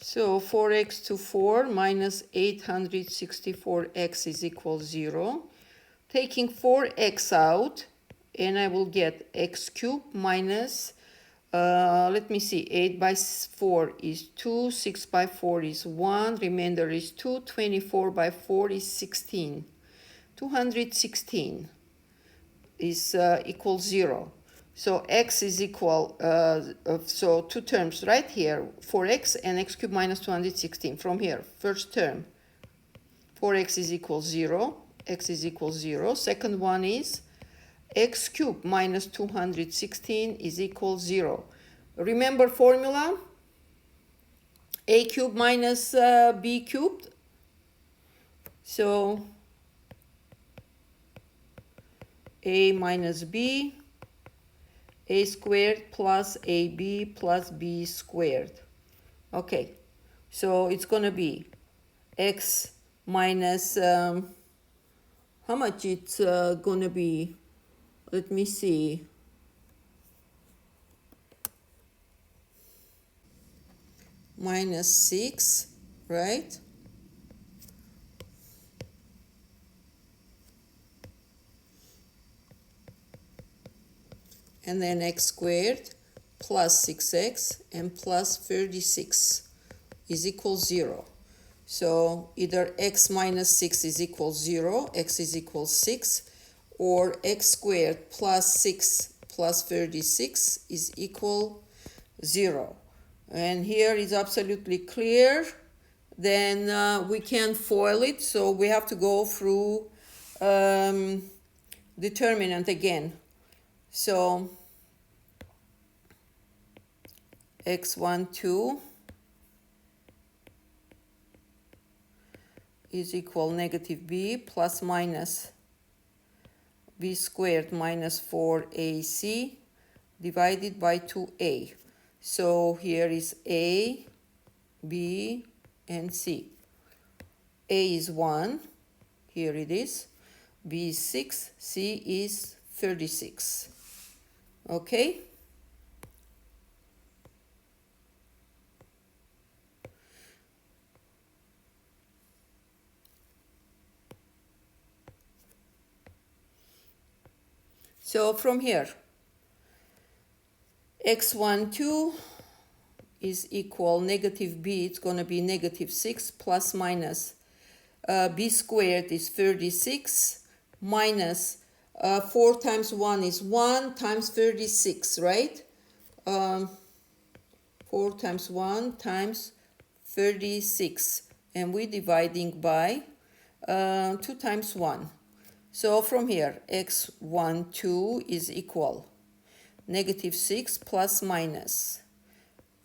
So 4x to 4 minus 864x is equal 0. Taking 4x out, and I will get x cubed minus, let me see, 8 by 4 is 2, 6 by 4 is 1, remainder is 2, 24 by 4 is 16. 216 is equal 0. So x is equal, so two terms right here, 4x and x cubed minus 216. From here, first term, 4x is equal 0, x is equal 0. Second one is x cubed minus 216 is equal 0. Remember formula? A cubed minus b cubed. So a minus b, a squared plus ab plus b squared. Okay, so it's going to be x minus, how much it's going to be? Let me see. Minus 6, right? And then x squared plus 6x and plus 36 is equal 0. So either x minus 6 is equal 0, x is equal 6, or x squared plus 6 plus 36 is equal 0. And here is absolutely clear. Then we can FOIL it, so we have to go through determinant again. So X12 is equal negative b plus minus b squared minus 4ac divided by 2a. So here is a, b, and c. A is 1, here it is. B is 6, c is 36. Okay? So from here, x12 is equal negative b, it's going to be negative 6 plus minus b squared is 36 minus 4 times 1 is 1 times 36, right? 4 times 1 times 36, and we're dividing by 2 times 1. So from here, x12 is equal negative 6 plus minus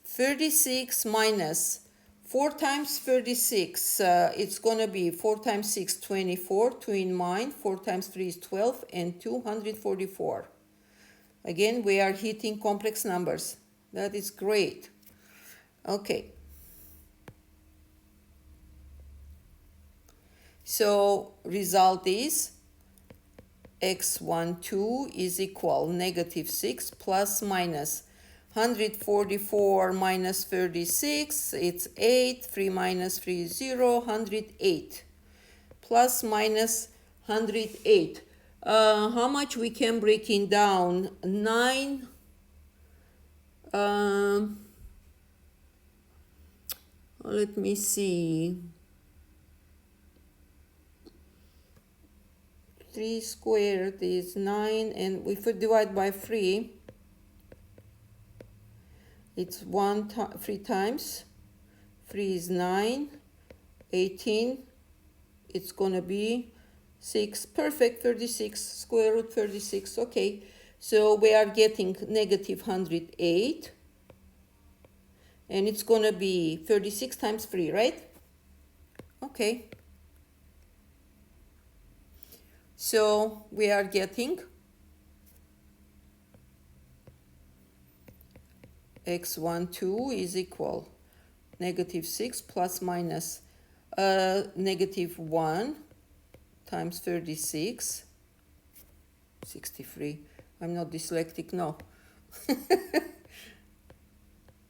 36 minus 4 times 36, it's going to be 4 times 6, 24, 2 in mind, 4 times 3 is 12, and 244. Again, we are hitting complex numbers. That is great. Okay. So result is x12 is equal negative 6 plus minus 144 minus 36, it's 8, 3 minus 3 is 0, 108, plus minus 108. How much we can break it down? 9, let me see, 3 squared is 9, and if we divide by 3, it's 3 times, 3 is 9, 18, it's gonna be 6, perfect, 36, square root 36, okay. So we are getting negative 108, and it's gonna be 36 times 3, right? Okay. So we are getting x12 is equal negative 6 plus minus negative 1 times 36, 63. I'm not dyslexic, no.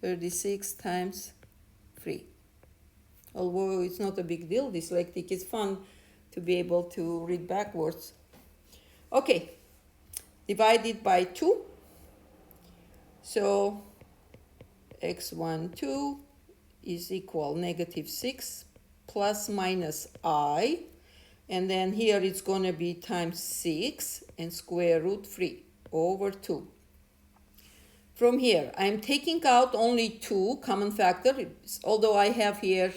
36 times 3. although it's not a big deal. Dyslexic, it's fun to be able to read backwards. Okay, divided by 2. So x12 is equal negative 6 plus minus I. And then here it's going to be times 6 and square root 3 over 2. From here, I'm taking out only 2 common factor, although I have here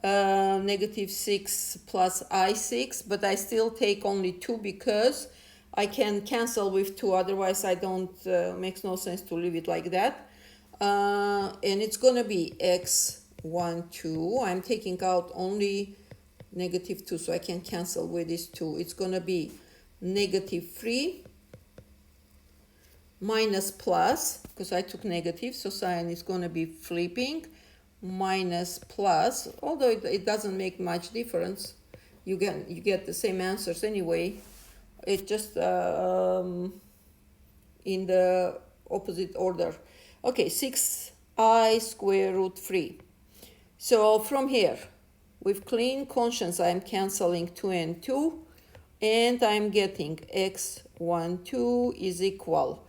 negative 6 plus I6, but I still take only 2 because I can cancel with 2, otherwise I don't, makes no sense to leave it like that. And it's going to be x12. I'm taking out only negative 2, so I can cancel with this 2. It's going to be negative 3 minus plus, because I took negative, so sign is going to be flipping, minus plus, although it doesn't make much difference. You get the same answers anyway. It's just in the opposite order. Okay, 6I square root 3. So from here, with clean conscience, I'm canceling 2 and 2, and I'm getting x12 is equal.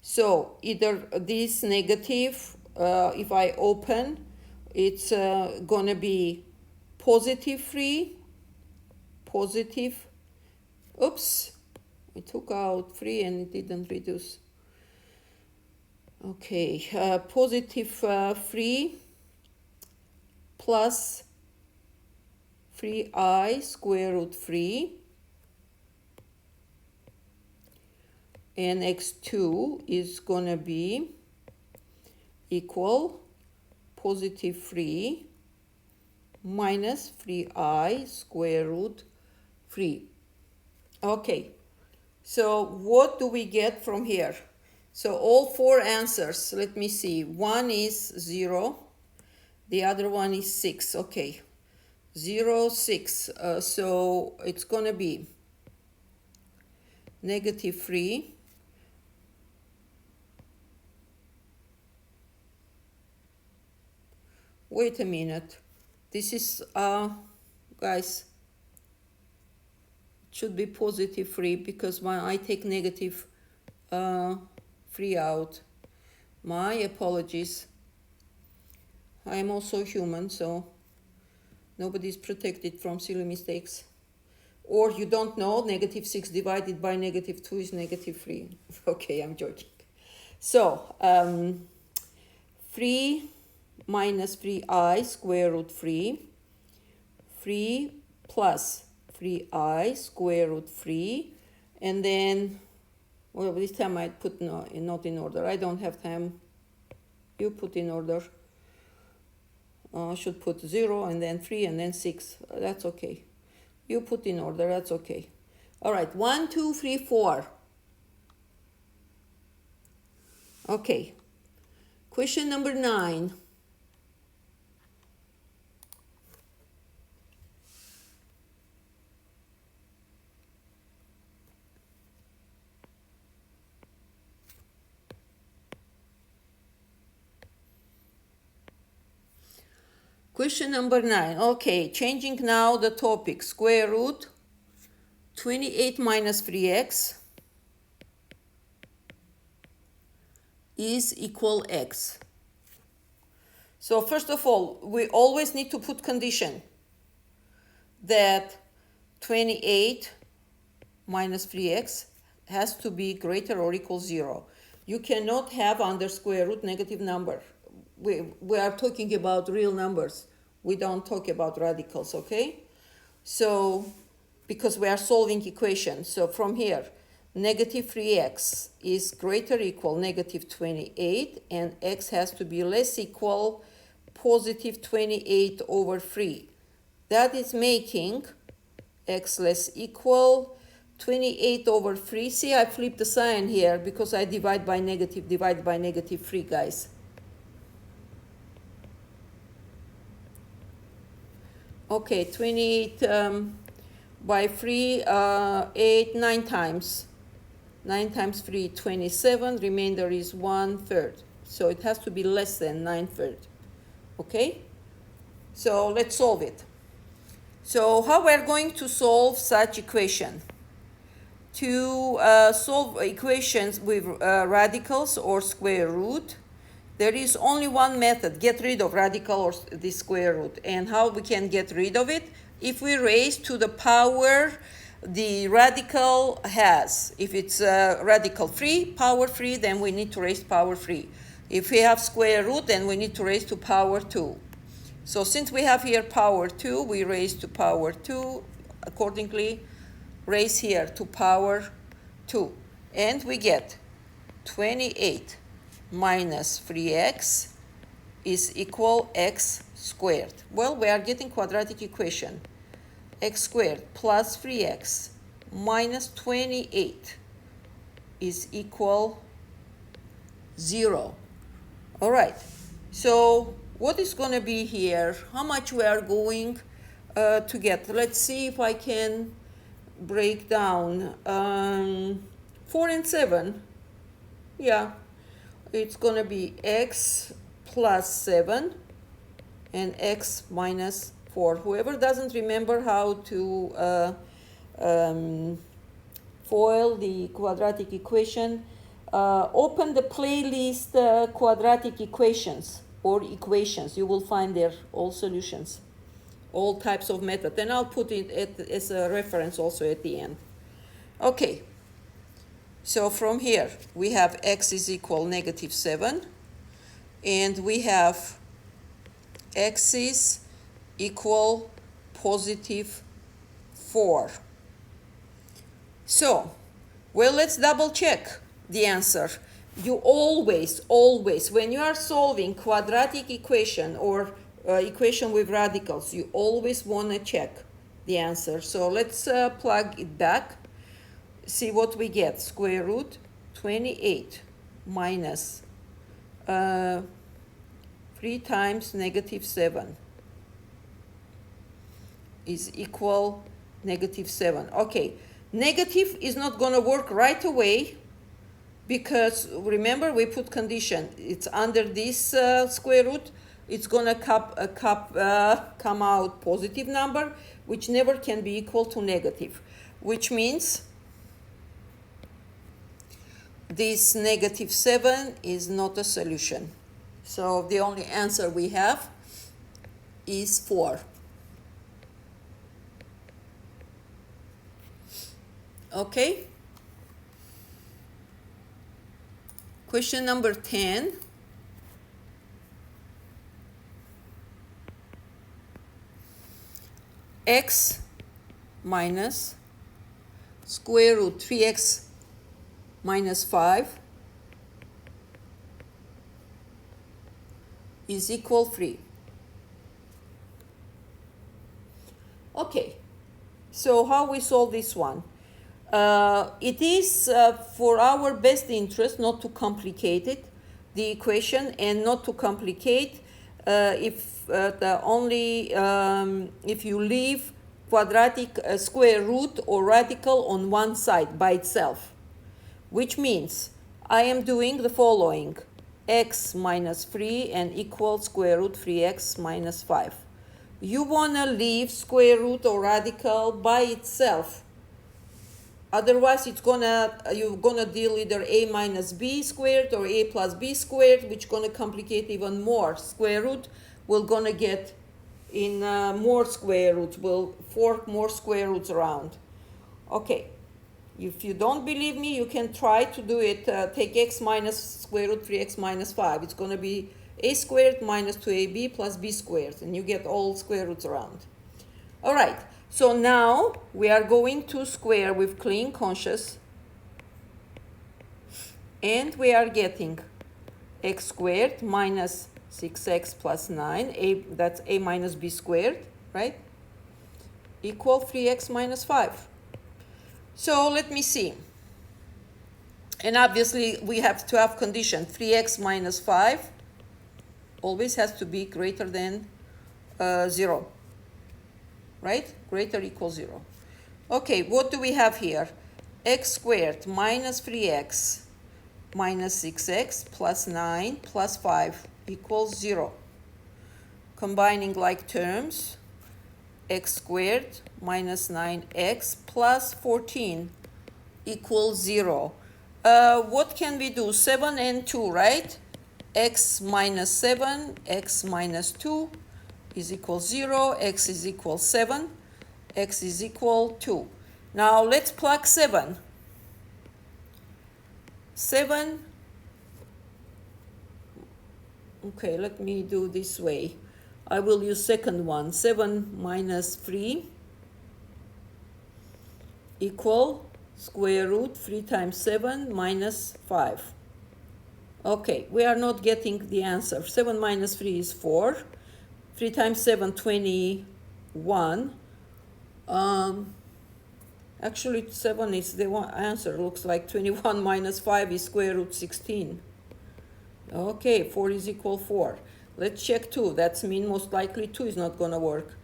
So either this negative, if I open, it's going to be positive 3, positive, oops, I took out 3 and it didn't reduce. Okay, positive 3 plus 3I square root 3. And x2 is going to be equal positive 3 minus 3I square root 3. Okay, so what do we get from here? So all 4 answers, let me see. One is 0, the other one is 6. Okay, 0, 6. So it's going to be negative 3 wait a minute, this is guys, it should be positive 3 because when I take negative 3 out, my apologies. I am also human, so nobody's protected from silly mistakes. Or you don't know, negative 6 divided by negative 2 is negative 3. Okay, I'm joking. So 3 minus 3I square root 3, 3 plus 3I square root 3, and then, well, this time I put not in order. I don't have time. You put in order. I should put 0 and then 3 and then 6. That's okay. You put in order. That's okay. All right. 1, 2, 3, 4. Okay. Question number 9. Question number 9. Okay, changing now the topic. Square root 28 minus 3x is equal x. So first of all, we always need to put condition that 28 minus 3x has to be greater or equal 0. You cannot have under square root negative number. We are talking about real numbers. We don't talk about radicals, okay? So, because we are solving equations. So from here, negative 3x is greater or equal negative 28, and x has to be less equal positive 28 over 3. That is making x less equal 28 over 3. See, I flipped the sign here because I divide by negative 3, guys. Okay, 28 by 3, 8, 9 times. 9 times 3, 27. Remainder is 1/3. So it has to be less than 9/3. Okay? So let's solve it. So how we're going to solve such equation? To solve equations with radicals or square root, there is only one method: get rid of radical or the square root. And how we can get rid of it? If we raise to the power the radical has. If it's radical free, power free, then we need to raise power free. If we have square root, then we need to raise to power 2. So since we have here power 2, we raise to power 2. Accordingly, raise here to power 2. And we get 28 minus 3x is equal x squared. Well, we are getting quadratic equation. X squared plus 3x minus 28 is equal 0. All right. So what is going to be here? How much we are going to get? Let's see if I can break down. 4 and 7. Yeah. It's going to be x plus 7 and x minus 4. Whoever doesn't remember how to FOIL the quadratic equation, open the playlist quadratic equations or equations. You will find there all solutions, all types of method. And I'll put it as a reference also at the end. Okay. So from here, we have x is equal negative 7. And we have x is equal positive 4. So, well, let's double check the answer. You always, when you are solving quadratic equation or equation with radicals, you always want to check the answer. So let's plug it back. See what we get. Square root 28 minus 3 times negative 7 is equal negative 7. Okay, negative is not going to work right away because remember we put condition. It's under this square root. It's going to come out positive number, which never can be equal to negative, which means this negative 7 is not a solution. So the only answer we have is 4. Okay. Question number 10. X minus square root 3x minus 5 is equal 3. Okay, so how we solve this one? It is for our best interest not to complicate it, the equation, and not to complicate if you leave quadratic square root or radical on one side by itself, which means I am doing the following: x minus 3 and equal square root 3x minus 5. You want to leave square root or radical by itself. Otherwise, you're gonna deal either a minus b squared or a plus b squared, which gonna complicate even more. Square root will gonna get in more square roots. Will fork more square roots around. Okay. If you don't believe me, you can try to do it. Take x minus square root 3x minus 5. It's going to be a squared minus 2ab plus b squared. And you get all square roots around. All right. So now we are going to square with clean conscious. And we are getting x squared minus 6x plus 9. That's a minus b squared, right? Equal 3x minus 5. So let me see. And obviously we have to have condition. 3x minus 5 always has to be greater than 0. Right? Greater equals 0. Okay, what do we have here? X squared minus 3x minus 6x plus 9 plus 5 equals 0. combining like terms, x squared minus 9x plus 14 equals 0. What can we do? 7 and 2, right? X minus 7, x minus 2 is equal 0, x is equal 7, x is equal 2. Now let's plug 7. 7, okay, let me do this way. I will use second one. 7 minus 3 equal square root 3 times 7 minus 5. Okay, we are not getting the answer. 7 minus 3 is 4. 3 times 7, 21. Actually, 7 is the one answer. Looks like 21 minus 5 is square root 16. Okay, 4 is equal 4. Let's check 2. That's mean most likely 2 is not going to work.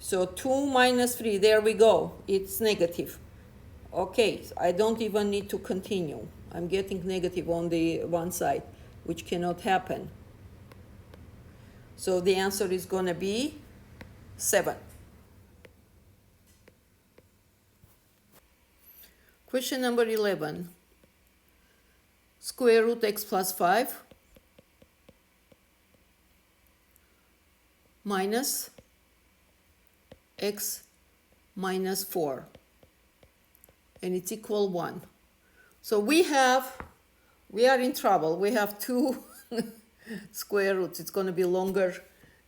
So 2 minus 3, there we go. It's negative. Okay, I don't even need to continue. I'm getting negative on the one side, which cannot happen. So the answer is going to be 7. Question number 11. Square root x plus 5 minus x minus 4. And it's equal 1. So we are in trouble. We have two square roots. It's going to be longer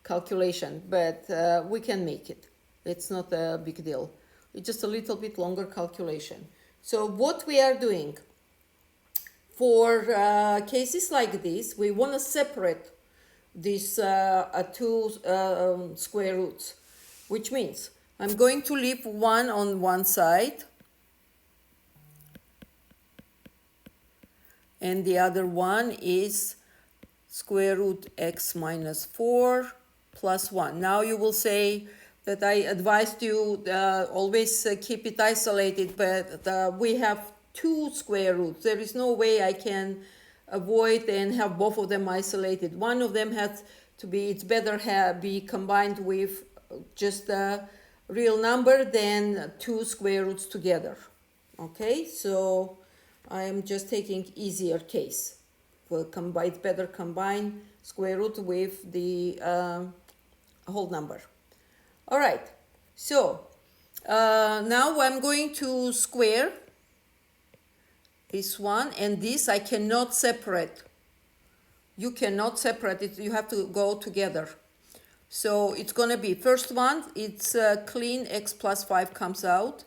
calculation, but we can make it. It's not a big deal. It's just a little bit longer calculation. So what we are doing, for cases like this, we want to separate these two square roots, which means I'm going to leave one on one side and the other one is square root x minus 4 plus 1. Now you will say that I advised you always keep it isolated, but we have two square roots. There is no way I can avoid and have both of them isolated. One of them has to be, it's better be combined with just a real number than two square roots together. Okay, so I am just taking easier case. It's better combine square root with the whole number. All right, so now I'm going to square this one and this. I cannot separate. You cannot separate it. You have to go together. So it's going to be first one, it's clean, x plus 5 comes out.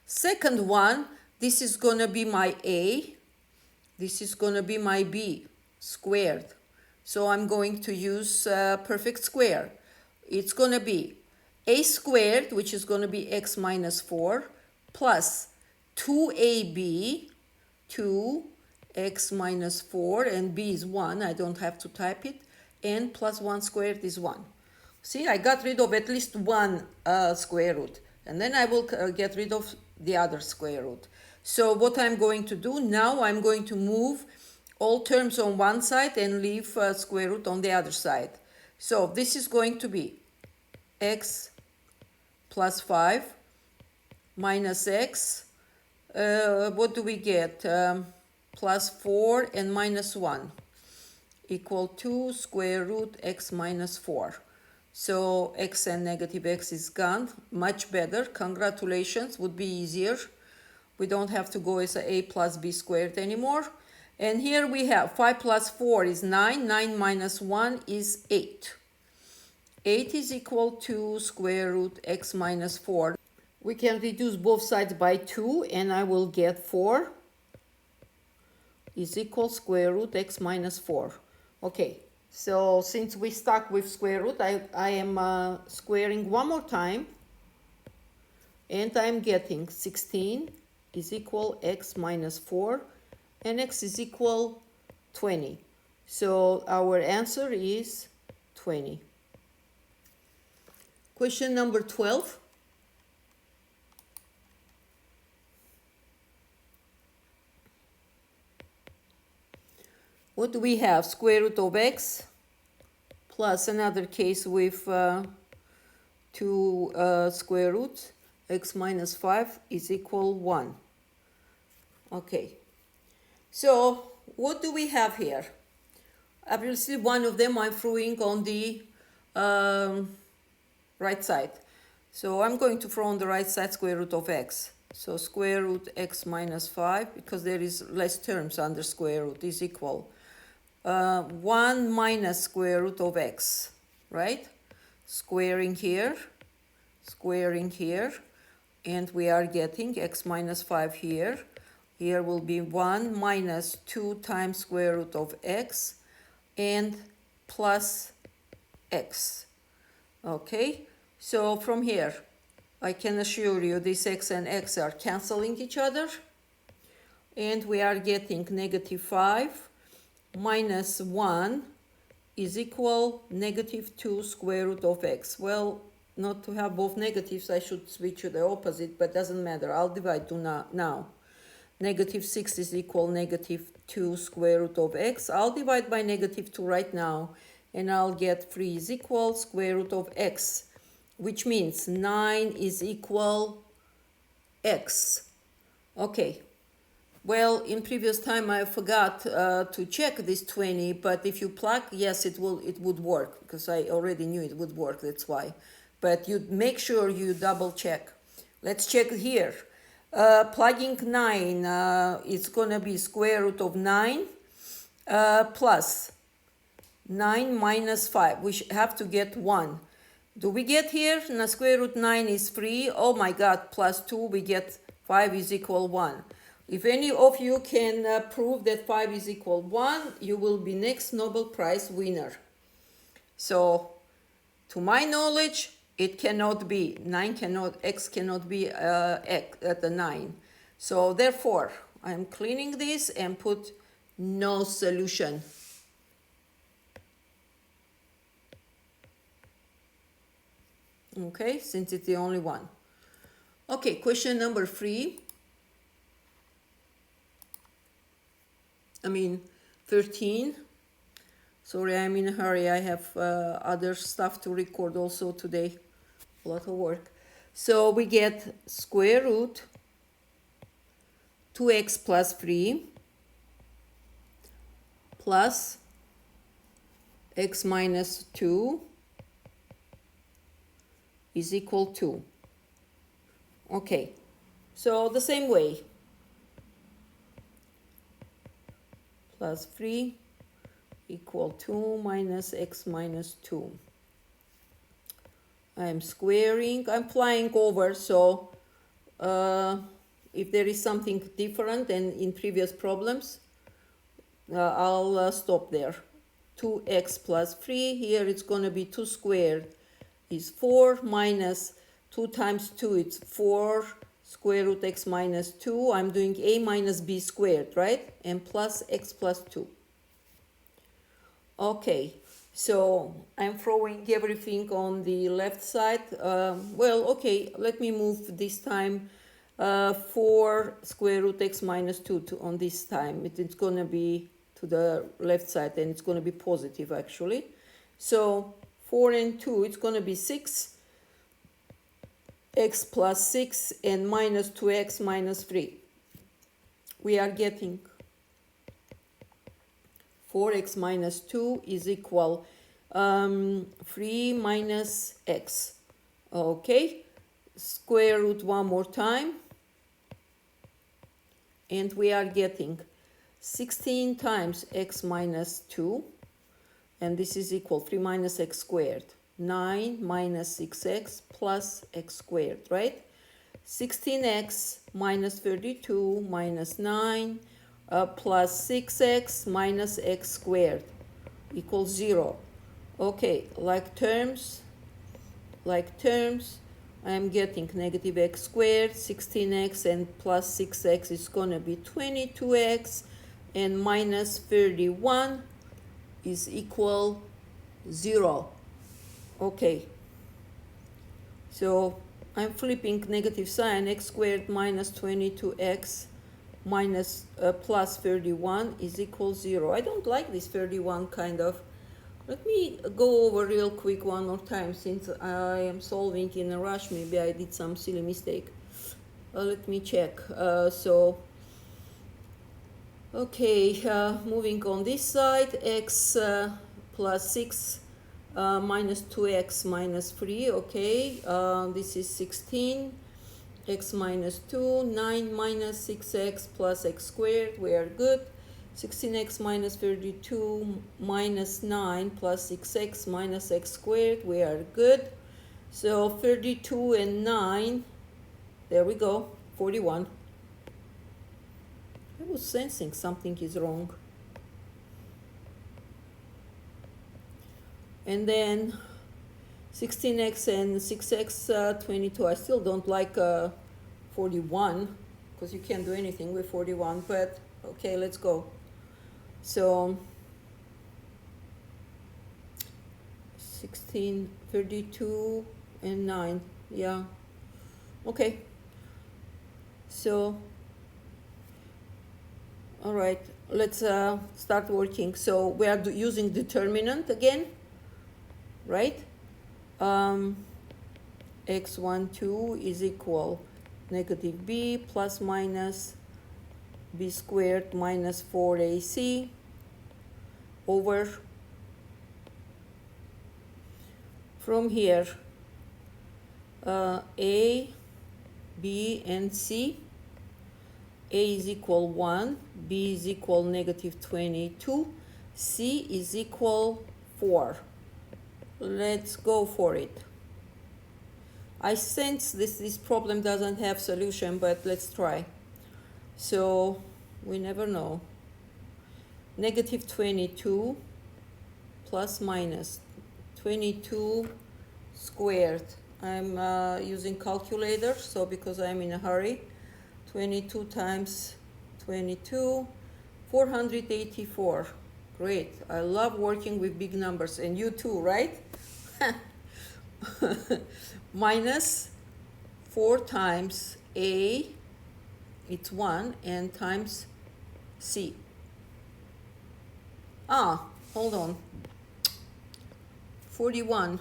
Second one, this is going to be my a. This is going to be my b squared. So I'm going to use perfect square. It's going to be a squared, which is going to be x minus 4, plus 2ab, 2x minus 4, and b is 1. I don't have to type it. And plus 1 squared is 1. See, I got rid of at least one square root. And then I will get rid of the other square root. So what I'm going to do now, I'm going to move all terms on one side and leave square root on the other side. So this is going to be x plus 5 minus x. What do we get? Plus 4 and minus 1 equal to square root x minus 4. So x and negative x is gone. Much better. Congratulations. Would be easier. We don't have to go as a plus b squared anymore. And here we have 5 plus 4 is 9. 9 minus 1 is 8. 8 is equal to square root x minus 4. We can reduce both sides by 2 and I will get 4 is equal square root x minus 4. Okay, so since we stuck with square root, I am squaring one more time and I'm getting 16 is equal x minus 4 and x is equal 20. So our answer is 20. Question number 12. What do we have? Square root of x plus another case with 2 square root x minus 5 is equal 1. Okay, so what do we have here? Obviously one of them I'm throwing on the right side. So I'm going to throw on the right side square root of x. So square root x minus 5, because there is less terms under square root, is equal 1 minus square root of x, right? Squaring here, and we are getting x minus 5 here. Here will be 1 minus 2 times square root of x and plus x. Okay, so from here I can assure you this x and x are canceling each other, and we are getting negative 5 minus 1 is equal negative 2 square root of x. Well, not to have both negatives, I should switch to the opposite, but doesn't matter. I'll divide now. Negative 6 is equal negative 2 square root of x. I'll divide by negative 2 right now, and I'll get 3 is equal square root of x, which means 9 is equal x. Okay. Well, in previous time I forgot to check this 20, but if you plug, yes, it would work, because I already knew it would work, that's why. But you make sure you double check. Let's check here. Plugging 9, it's gonna be square root of 9 plus 9 minus 5. We have to get 1. Do we get here? Now square root 9 is 3. Oh my God, plus 2, we get 5 is equal 1. If any of you can prove that 5 is equal 1, you will be next Nobel Prize winner. So, to my knowledge, it cannot be. X cannot be at the 9. So, therefore, I'm cleaning this and put no solution. Okay, since it's the only one. Okay, question number 3. 13. Sorry, I'm in a hurry. I have other stuff to record also today. A lot of work. So we get square root 2x plus 3 plus x minus 2 is equal to. Okay, so the same way. Plus 3 equal 2 minus x minus 2. I'm squaring, I'm flying over, so if there is something different than in previous problems, I'll stop there. 2x plus 3, here it's going to be 2 squared is 4 minus 2 times 2, it's 4 square root x minus 2. I'm doing a minus b squared, right? And plus x plus 2. Okay, so I'm throwing everything on the left side. Well, okay, let me move this time 4 square root x minus 2 on this time. It's going to be to the left side, and it's going to be positive actually. So 4 and 2, it's going to be 6. X plus 6 and minus 2x minus 3. We are getting 4x minus 2 is equal 3 minus x. Okay, square root one more time. And we are getting 16 times x minus 2. And this is equal 3 minus x squared. 9 minus 6x plus x squared, right? 16x minus 32 minus 9 plus 6x minus x squared equals 0. Okay, like terms, I am getting negative x squared, 16x and plus 6x is going to be 22x, and minus 31 is equal 0. Okay, so I'm flipping negative sign. X squared minus 22x minus plus 31 is equal 0. I don't like this 31 kind of. Let me go over real quick one more time, since I am solving in a rush. Maybe I did some silly mistake. Let me check. Okay, moving on this side, x plus 6 minus 2x minus 3, okay, this is 16, x minus 2, 9 minus 6x plus x squared, we are good. 16x minus 32 minus 9 plus 6x minus x squared, we are good. So 32 and 9, there we go, 41. I was sensing something is wrong. And then 16x and 6x, 22. I still don't like 41, because you can't do anything with 41, but okay, let's go. So 16, 32, and 9, yeah, okay. So, all right, let's start working. So we are using determinant again, right? X12 is equal negative b plus minus b squared minus 4ac over, from here, a, b, and c. A is equal 1, b is equal negative 22, c is equal 4. Let's go for it. I sense this problem doesn't have solution, but let's try. So we never know. Negative 22 plus minus 22 squared. I'm using calculator, so because I'm in a hurry. 22 times 22, 484. Great. I love working with big numbers, and you too, right? Minus 4 times a, it's 1, and times c. Hold on. 41.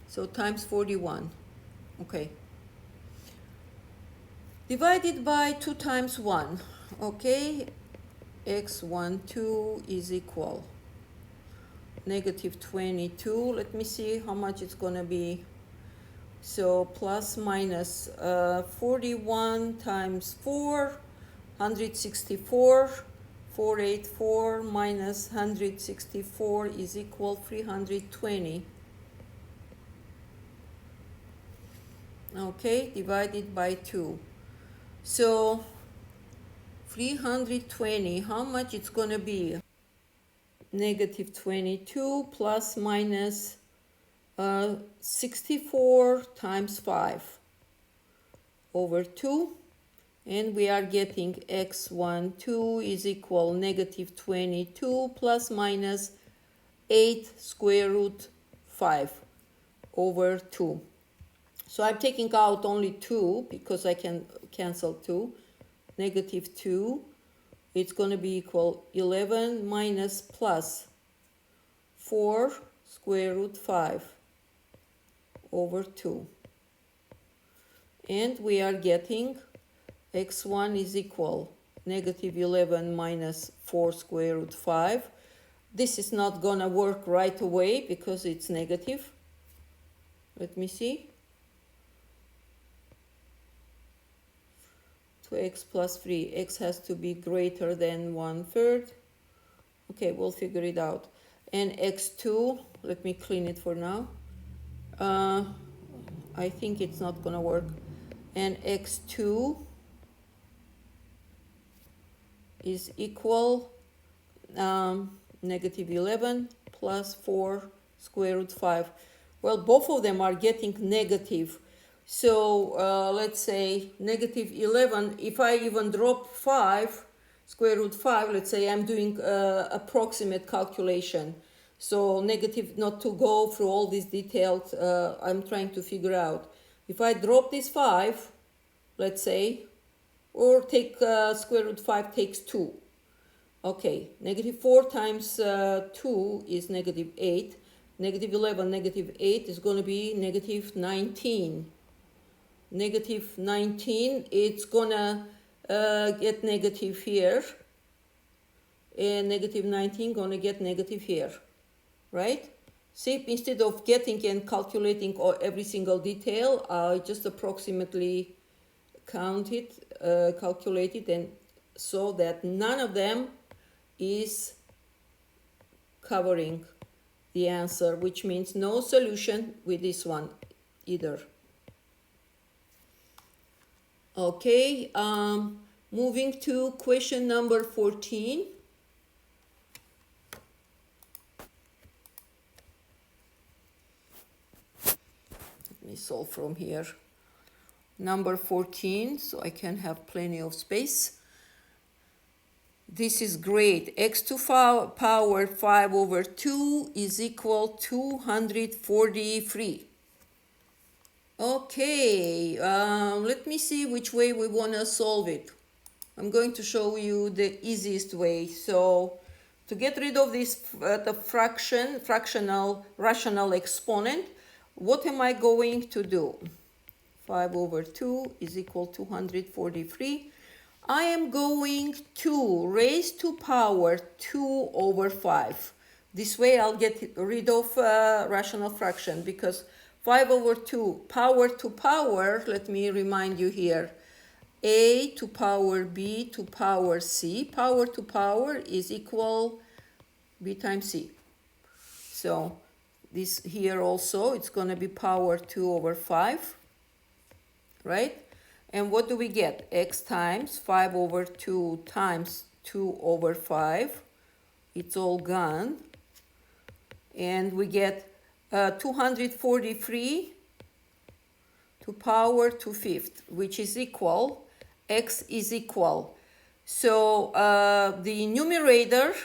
So times 41. Okay. Divided by 2 times 1. Okay. X12 is equal negative 22. Let me see how much it's going to be. So plus minus 41 times 4, 164. 484 minus 164 is equal 320. Okay, divided by 2. So 320, how much it's going to be? Negative 22 plus minus 64 times 5 over 2. And we are getting x12 is equal negative 22 plus minus 8 square root 5 over 2. So I'm taking out only 2 because I can cancel 2. Negative 2, it's going to be equal 11 minus plus 4 square root 5 over 2. And we are getting x1 is equal negative 11 minus 4 square root 5. This is not going to work right away because it's negative. Let me see. 2x plus 3. X has to be greater than 1/3. Okay, we'll figure it out. And x2, let me clean it for now. I think it's not going to work. And x2 is equal negative 11 plus 4 square root 5. Well, both of them are getting negative. So let's say negative 11, if I even drop 5, square root 5, let's say I'm doing approximate calculation. So negative, not to go through all these details, I'm trying to figure out. If I drop this 5, let's say, or take square root 5 takes 2. Okay, negative 4 times 2 is negative 8. Negative 11, negative 8 is going to be negative 19. Negative 19, it's going to get negative here. And negative 19 going to get negative here, right? See, instead of getting and calculating every single detail, I just approximately count it, calculate it, and so that none of them is covering the answer, which means no solution with this one either. Okay, moving to question number 14. Let me solve from here. Number 14, so I can have plenty of space. This is great. X to power 5 over 2 is equal to 243. Okay, let me see which way we want to solve it. I'm going to show you the easiest way. So to get rid of this the fractional rational exponent, what am I going to do? 5 over 2 is equal to 243. I am going to raise to power 2 over 5. This way I'll get rid of rational fraction, because 5 over 2 power to power, let me remind you here, a to power b to power c, power to power is equal b times c. So this here also, it's going to be power 2 over 5, right? And what do we get? X times 5 over 2 times 2 over 5. It's all gone. And we get 243 to power 2/5, which is equal, X is equal. So the numerator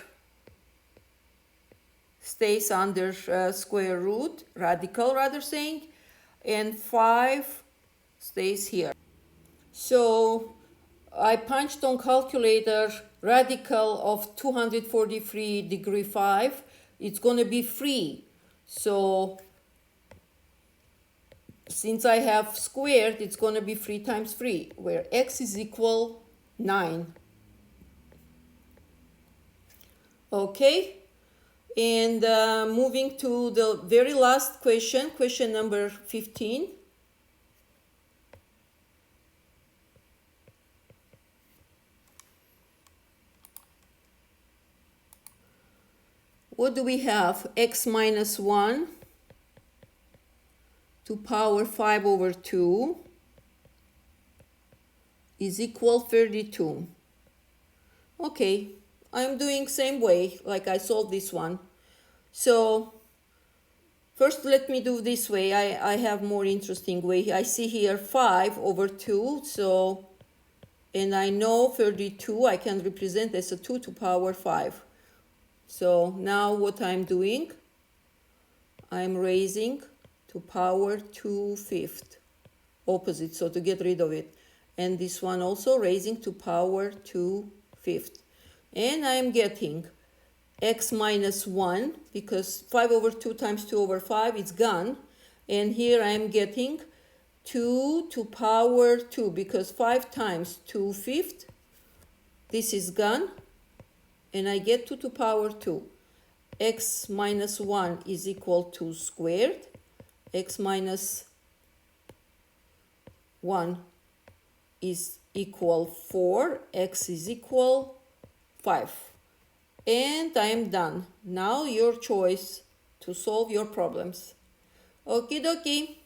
stays under square root, radical rather saying, and 5 stays here. So I punched on calculator radical of 243 degree 5. It's going to be 3. So since I have squared, it's going to be 3 times 3, where x is equal 9. Okay, and moving to the very last question, question number 15. What do we have? X minus 1 to power 5 over 2 is equal 32. Okay, I'm doing same way like I solved this one. So first let me do this way. I have more interesting way. I see here 5 over 2, so, and I know 32 I can represent as a 2 to power 5. So now what I'm doing, I'm raising to power 2/5, opposite, so to get rid of it. And this one also raising to power 2/5. And I'm getting x minus 1, because 5 over 2 times 2 over 5 is gone. And here I'm getting 2 to power 2, because 5 times 2/5, this is gone. And I get 2 to power 2. X minus 1 is equal to squared. X minus 1 is equal 4. X is equal 5. And I am done. Now your choice to solve your problems. Okie dokie.